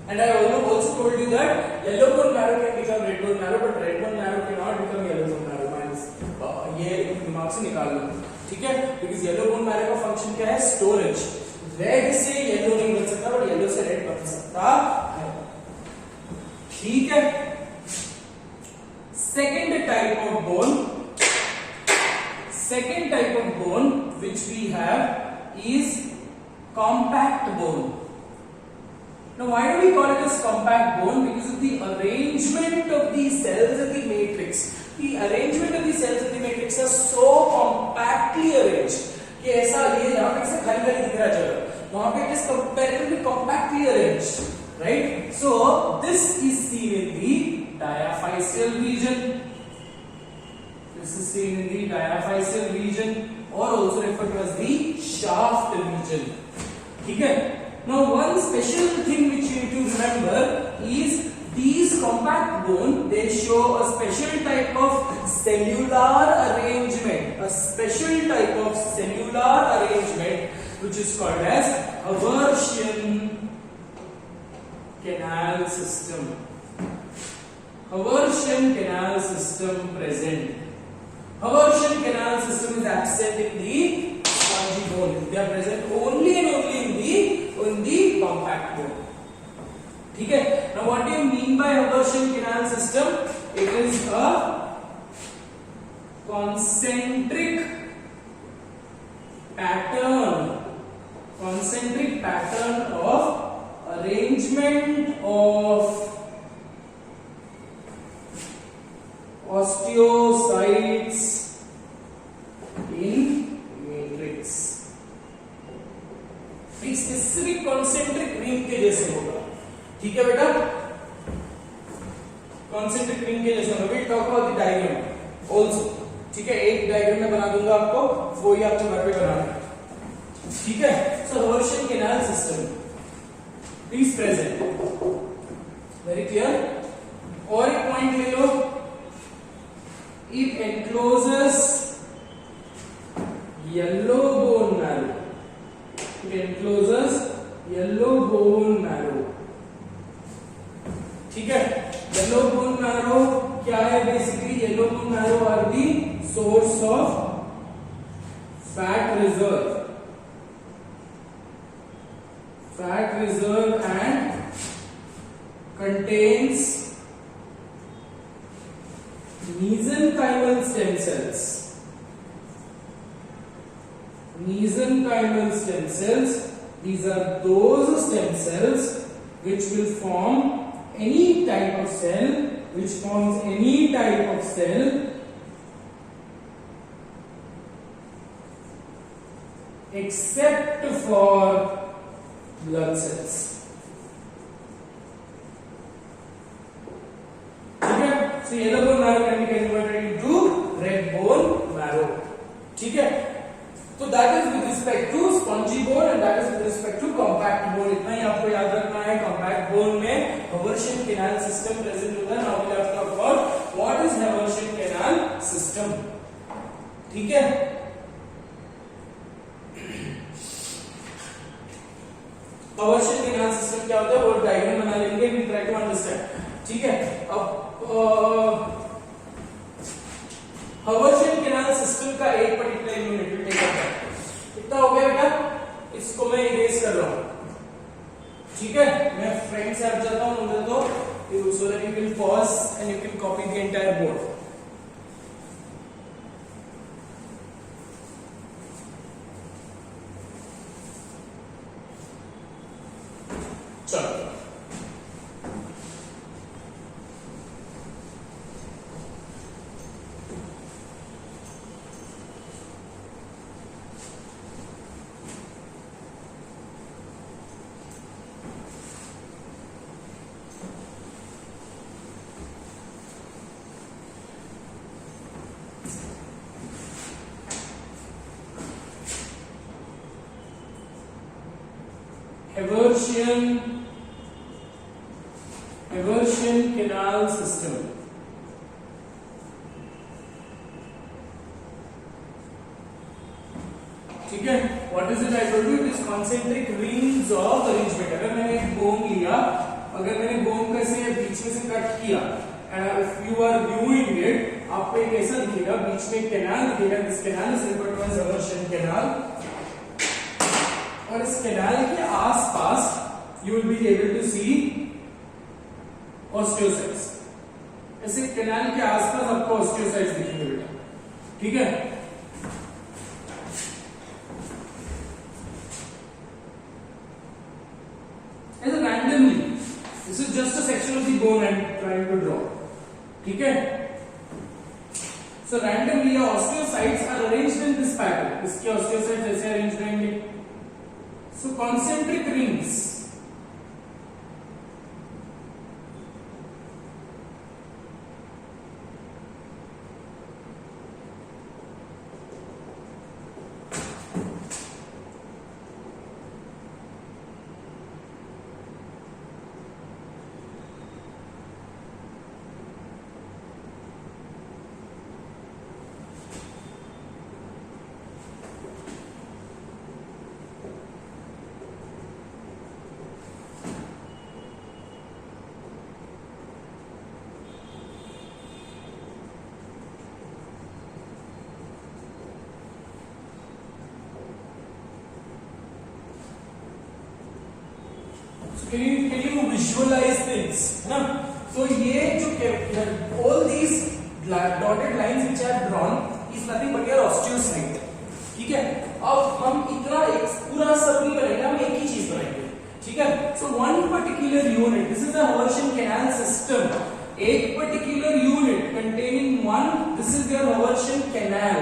And I also told you that yellow bone marrow can become red bone marrow, but red bone marrow cannot become yellow bone marrow. ये दिमाग से निकाल लो. ठीक है. Because yellow bone marrow का function क्या है? Storage. Red से येलो नहीं बन सकता, बट येलो से रेड बन सकता है. ठीक है. Second type of bone which we have is compact bone. Now why do we call it as compact bone? Because of the arrangement of the cells in the matrix. The arrangement of the cells in the matrix are so compactly arranged कि ऐसा ये यहाँ पे ऐसे खाली दिख रहा है जगह, वहां पे it is comparatively compactly arranged, right? So this is seen in the diaphyseal region. This is seen in the diaphyseal region or also referred to as the shaft region. ठीक है. Now one special thing which you need to remember is these compact bone, they show a special type of cellular arrangement, which is called as Haversian canal system. Haversian canal system present. Haversian canal system is absent in the spongy bone. They are present only and only in the compact bone. ठीक है. Now what do you mean by Haversian canal system? It is a concentric pattern of arrangement of osteocytes in matrix. Specific concentric ring के जैसे होगा. ठीक है बेटा. Concentric ring के जैसे होगा. we'll talk about the diagram also. ठीक है. एक डायग्राम में बना दूंगा आपको, वो ही आपको घर पे बनाना है. ठीक है. So Haversian canal system is present. Very clear. और एक पॉइंट ले लो. it encloses yellow bone marrow. It encloses yellow bone marrow. ठीक है, येलो बोन मैरो क्या है? Basically yellow bone marrow are the source of fat reserve and contains mesenchymal stem cells. Mesenchymal stem cells, these are those stem cells which will form any type of cell, which forms any type of cell except for blood cells. ठीक है, so yellow bone marrow can be converted into red bone marrow. ठीक है, तो that is with respect to spongy bone and that is with respect to compact bone. इतना ही आपको याद रखना है. compact bone में Haversian canal system present होता है. Now we have to talk about what is Haversian canal system. ठीक है, Haversian canal system क्या होता है वो डायग्राम बना लेंगे. we try to understand. ठीक है, अब Haversian canal system का एक particular unit will take up. कितना हो गया बेटा? इसको मैं इरेज कर रहा हूं. ठीक है, मैं फ्रेंड से हट जाता हूं उधर, तो so that you can pause and you can copy the entire board. चलो, Haversian canal system. ठीक है, what is it? I told you it is concentric rings of arrangement. अगर मैंने एक बोन लिया, अगर मैंने बोन को ऐसे बीच में से कट किया, and if you are viewing it, आपको एक ऐसा दिखेगा, बीच में कैनाल दिखेगा. This canal is referred to as Haversian canal. और इस कैनाल के आसपास you will be able to see osteocytes. ऐसे कैनाल के आसपास आपको osteocytes दिखेंगे बेटा. ठीक है, ऐसे randomly, this is just a section of the bone I'm trying to draw. ठीक है, so randomly osteocytes are arranged in this pattern. इसके osteocytes ऐसे arranged रहेंगे. So concentric rings. Can you visualize things? ना, so ये जो all these dotted lines which are drawn is nothing but your osteocyte. ठीक है, अब हम इतना एक पूरा सब नहीं बनाएंगे, हम एक ही चीज बनाएंगे. ठीक है, so one particular unit, this is the Haversian canal system. एक particular unit containing one, this is your Haversian canal.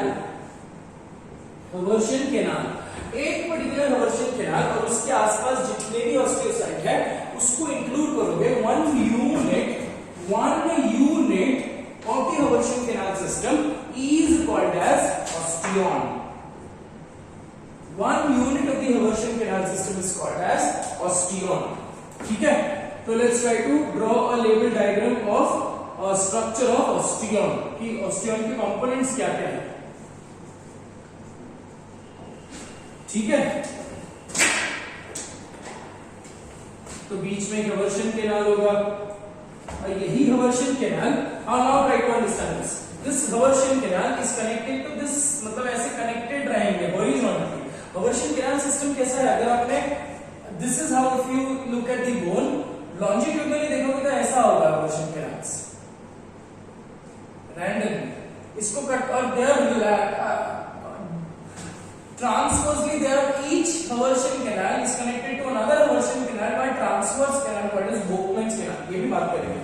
Haversian canal, एक पर्टिकुलर Haversian canal और उसके आसपास जितने भी ऑस्टियोसाइट है उसको इंक्लूड करोगे. One unit of the Haversian canal system is called as osteon. One unit of the Haversian canal system is called as osteon. ठीक है, so let's try to draw a label diagram of structure of osteon कि osteon के components क्या क्या है, ठीक है। तो बीच में हवर्शन कैनाल होगा और यही Haversian canal, now try to understand this Haversian canal is connected to this, मतलब ऐसे कनेक्टेड रहेंगे हॉरिजॉन्टली। हवर्शन कैनाल सिस्टम कैसा है, अगर आपने this is how if you look at the bone longitudinally देखोगे तो ऐसा होगा हवर्शन कैनाल्स रैंडमली, इसको कट और there transversely there each Haversian canal is connected to another Haversian canal by transverse canal called as Bowman's canal, ये भी बात करेंगे,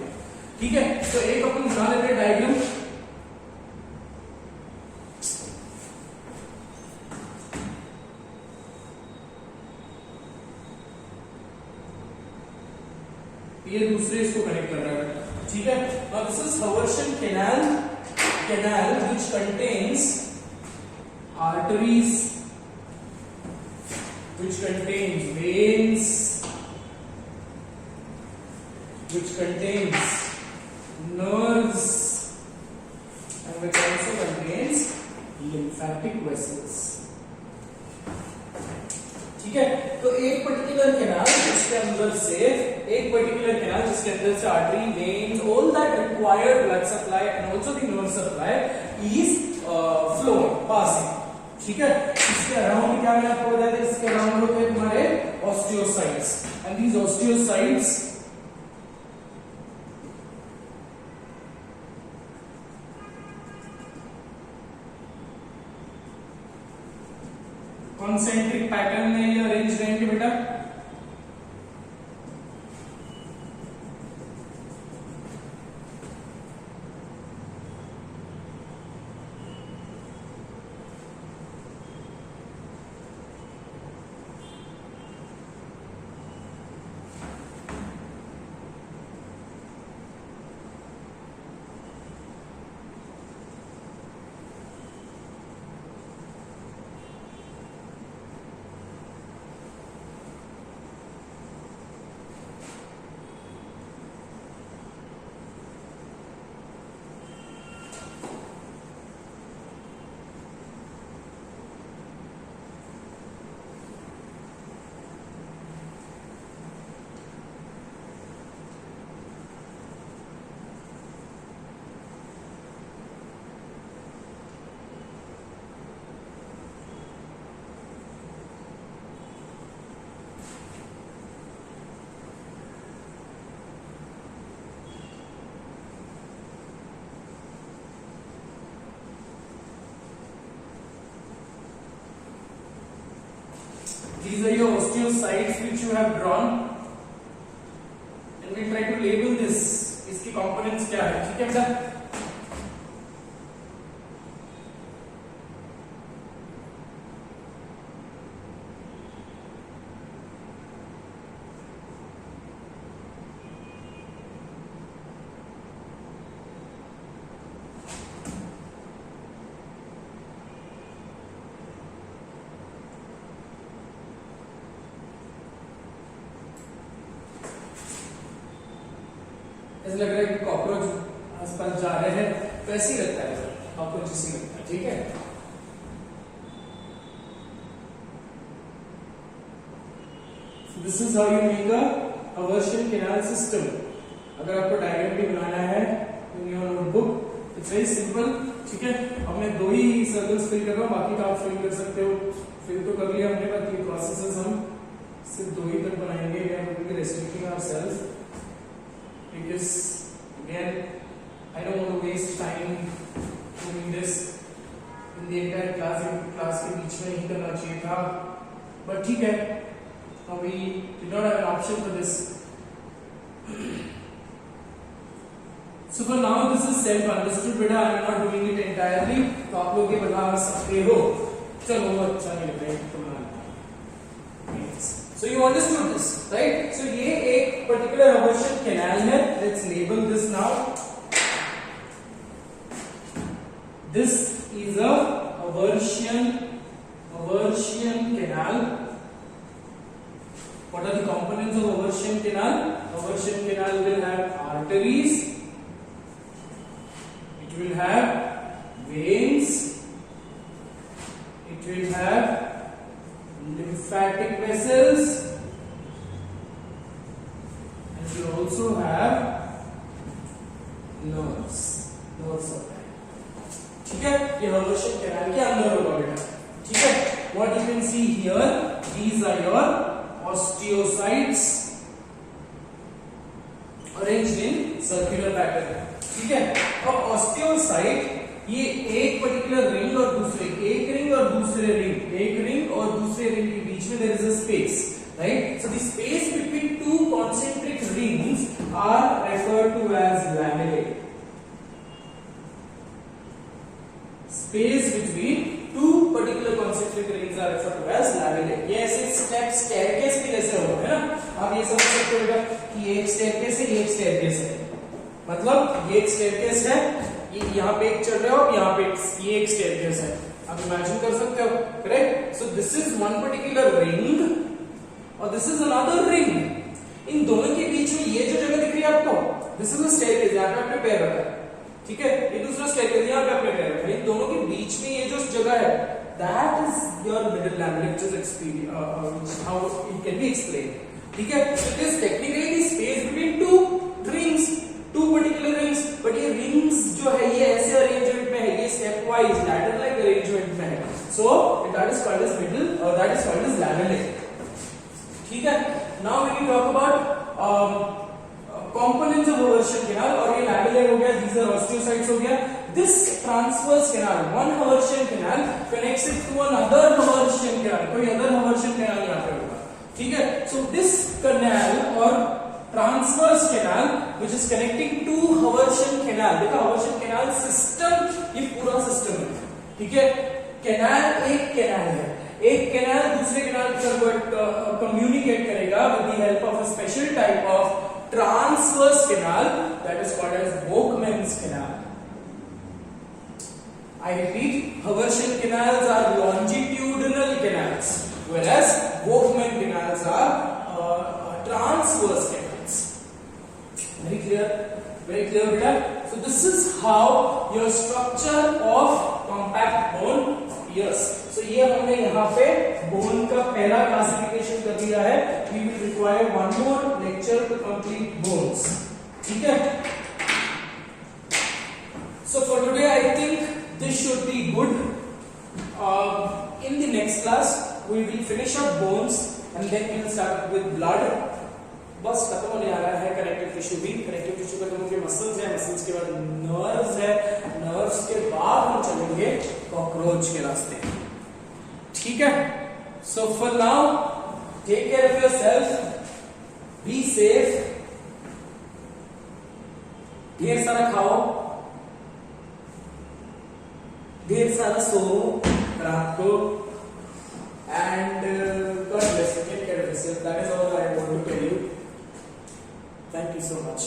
ठीक है। तो एक अपन बना लेते हैं डायग्राम, ये दूसरे इसको कनेक्ट कर रहा है, ठीक है। Now this is Haversian canal which contains arteries, which contains veins, which contains nerves, and which also contains lymphatic vessels, ठीक है। तो एक पर्टिकुलर कैनाल जिसके अंदर से artery, vein, all that required blood supply and also the nerve supply is flowing, passing, ठीक है। इसके अराउंड क्या मैंने आपको बताया था, इसके अराउंड होते हैं तुम्हारे osteocytes, and these osteocytes concentric pattern में ये अरेंज रहेंगे बेटा, these are your osteocytes which you have drawn and we try to label this, इसकी components क्या है, ठीक है बेटा। ऐसा लग रहा है कि कॉकरोच आसपास जा रहे हैं, तो ऐसे ही लगता है, कॉकरोच ऐसे ही लगता है, ठीक है। So this is how you make a Haversian canal system. अगर आपको डायग्राम भी बनाना है in your notebook, it's very simple, ठीक है। अब मैं दो ही सर्कल्स फिल कर रहा हूँ, बाकी का आप फिल कर सकते हो, फिल तो कर लिया हमने, बाकी प्रोसेसेस हम सिर्फ दो ही तक बनाएंगे, we are going to be restricting ourselves. Because again, I don't want to waste time doing this in the entire class के बीच में ही करना चाहिए था, but ठीक है, we did not have an option for this. So for now this is self understood बेटा, I am not doing it entirely, तो आप लोग ये बता सकते हो, चलो अच्छा नहीं लग रहा है तो So you understood this, right? So ये एक particular Haversian canal है. Let's label this now. This is a Haversian canal. What are the components of Haversian canal? Haversian canal will have arteries, have veins, it will have lymphatic vessels, and it will also have nerves supply. ठीक है, ये हर्वर्शियन canal के अंदर होगा बेटा. ठीक है, what you can see here, these are your osteocytes arranged in circular pattern. ठीक है, और osteocyte ये एक पर्टिकुलर रिंग और दूसरे रिंग और दूसरे रिंग के बीच में there is a space, right? So the space between two concentric rings are referred to as lamellae. Space between two particular concentric rings are referred to as lamellae. ये ऐसे step staircase भी जैसे होगा, है ना? आप ये समझ सकते हो बेटा कि ये एक स्टेयरकेस है, ये एक स्टेयरकेस है. मतलब ये एक स्टेयरकेस है, ये यहाँ पे एक चल रहा है और यहाँ पे ये एक स्टेयरकेस है. आप इमेजिन कर सकते हो, correct? So this is one particular ring और दिस इज अनदर रिंग. इन दोनों के बीच में ये जो जगह दिख रही है आपको, दिस इज अ स्टेयरकेस. यहाँ पे आपने पैर रखा है, ठीक है? ये दूसरा स्टेयरकेस, यहाँ पे आपने पैर रखा है. इन दोनों के बीच में ये जो जगह है, that is your middle lamella, which is how it can be explained. ठीक है? So it is technically the space between two rings, two particular rings, but ये rings जो है ये ऐसे arrangement में है, ये step wise ladder like arrangement में है. So that is called as middle, or that is called as lamellae. ठीक है? Now we will talk about components of Haversian canal. और ये lamellae हो गया, these are osteocytes हो गया. This transverse canal, one Haversian canal connects it to another Haversian canal. कोई other Haversian canal यहाँ पे होगा, ठीक है? So this canal or transverse canal which is connecting to Haversian canal, देखा Haversian canal system, ये पूरा system है, ठीक है? कैनाल एक कैनाल है, एक कैनाल दूसरे कैनाल के साथ कम्युनिकेट करेगा with the help of a special type of transverse canal that is called as Volkmann's canal. I repeat, Haversian canals are longitudinal canals, whereas Volkmann canals are transverse canals. Very clear, beta. So this is how your structure of compact bone appears. So ये हमने यहाँ पे bone का पहला classification कर दिया है. We will require one more lecture to complete bones. ठीक है? So for today I think this should be good. In the next class we will finish up bones and then we will start with blood. बस खत्म होने आ रहा है connective tissue भी. Connective tissue का तो मसल्स है, मसल्स के बाद नर्व्स है, नर्व्स के बाद हम चलेंगे कॉकरोच के रास्ते. ठीक है? So for now take care of yourself, be safe, ढेर सारा खाओ, ढेर सारा सो रात को, and God bless you. Take care of yourself. That is all I want to tell you. Thank you so much.